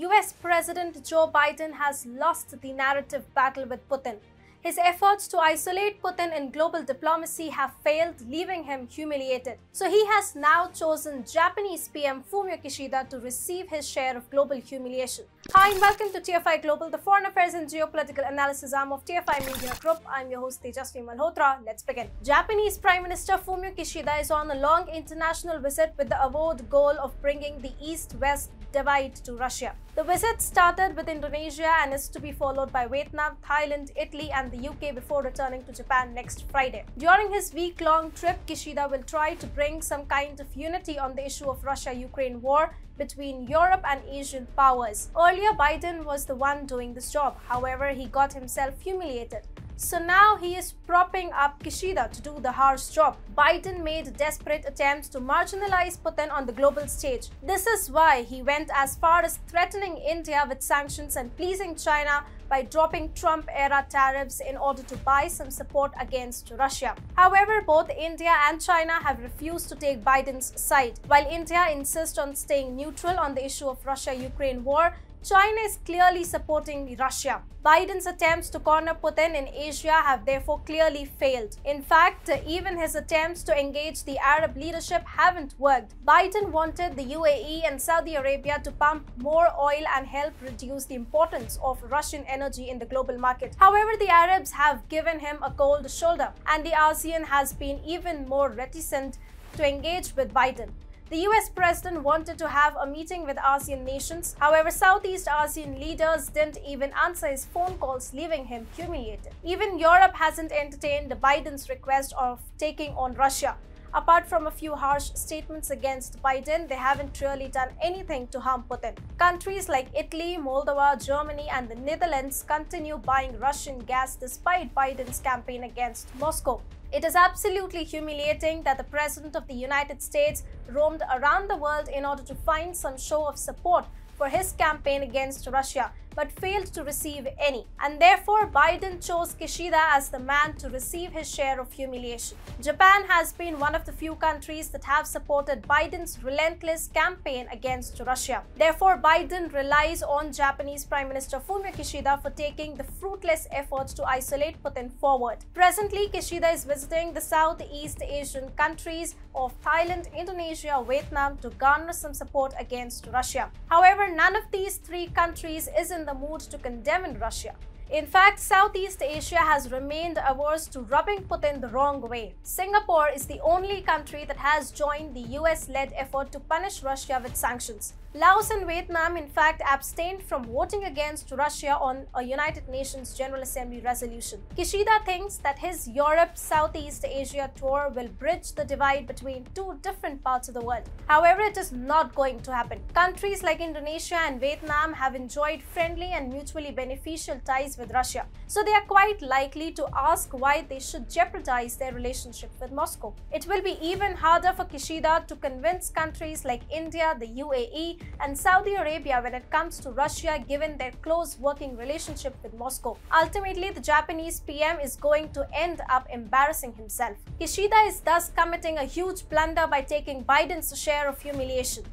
US President Joe Biden has lost the narrative battle with Putin. His efforts to isolate Putin in global diplomacy have failed, leaving him humiliated. So he has now chosen Japanese PM Fumio Kishida to receive his share of global humiliation. Hi and welcome to TFI Global, the foreign affairs and geopolitical analysis arm of TFI Media Group. I'm your host Tejasvi Malhotra. Let's begin. Japanese Prime Minister Fumio Kishida is on a long international visit with the avowed goal of bringing the East-West divide to Russia. The visit started with Indonesia and is to be followed by Vietnam, Thailand, Italy and the UK before returning to Japan next Friday. During his week-long trip, Kishida will try to bring some kind of unity on the issue of Russia-Ukraine war between Europe and Asian powers. Earlier, Biden was the one doing this job. However, he got himself humiliated. So now he is propping up Kishida to do the harsh job. Biden made desperate attempts to marginalize Putin on the global stage. This is why he went as far as threatening India with sanctions and pleasing China by dropping Trump-era tariffs in order to buy some support against Russia. However, both India and China have refused to take Biden's side. While India insists on staying neutral on the issue of Russia-Ukraine war, China is clearly supporting Russia. Biden's attempts to corner Putin in Asia have therefore clearly failed. In fact, even his attempts to engage the Arab leadership haven't worked. Biden wanted the UAE and Saudi Arabia to pump more oil and help reduce the importance of Russian energy in the global market. However, the Arabs have given him a cold shoulder, and the ASEAN has been even more reticent to engage with Biden. The US president wanted to have a meeting with ASEAN nations. However, Southeast Asian leaders didn't even answer his phone calls, leaving him humiliated. Even Europe hasn't entertained Biden's request of taking on Russia. Apart from a few harsh statements against Biden, they haven't really done anything to harm Putin. Countries like Italy, Moldova, Germany and the Netherlands continue buying Russian gas despite Biden's campaign against Moscow. It is absolutely humiliating that the President of the United States roamed around the world in order to find some show of support for his campaign against Russia, but failed to receive any. And therefore, Biden chose Kishida as the man to receive his share of humiliation. Japan has been one of the few countries that have supported Biden's relentless campaign against Russia. Therefore, Biden relies on Japanese Prime Minister Fumio Kishida for taking the fruitless efforts to isolate Putin forward. Presently, Kishida is visiting the Southeast Asian countries of Thailand, Indonesia, Vietnam to garner some support against Russia. However, none of these three countries is in the mood to condemn Russia. In fact, Southeast Asia has remained averse to rubbing Putin the wrong way. Singapore is the only country that has joined the US-led effort to punish Russia with sanctions. Laos and Vietnam, in fact, abstained from voting against Russia on a United Nations General Assembly resolution. Kishida thinks that his Europe-Southeast Asia tour will bridge the divide between two different parts of the world. However, it is not going to happen. Countries like Indonesia and Vietnam have enjoyed friendly and mutually beneficial ties with Russia, so they are quite likely to ask why they should jeopardize their relationship with Moscow. It will be even harder for Kishida to convince countries like India, the UAE, and Saudi Arabia when it comes to Russia, given their close working relationship with Moscow. Ultimately, the Japanese PM is going to end up embarrassing himself. Kishida is thus committing a huge blunder by taking Biden's share of humiliation.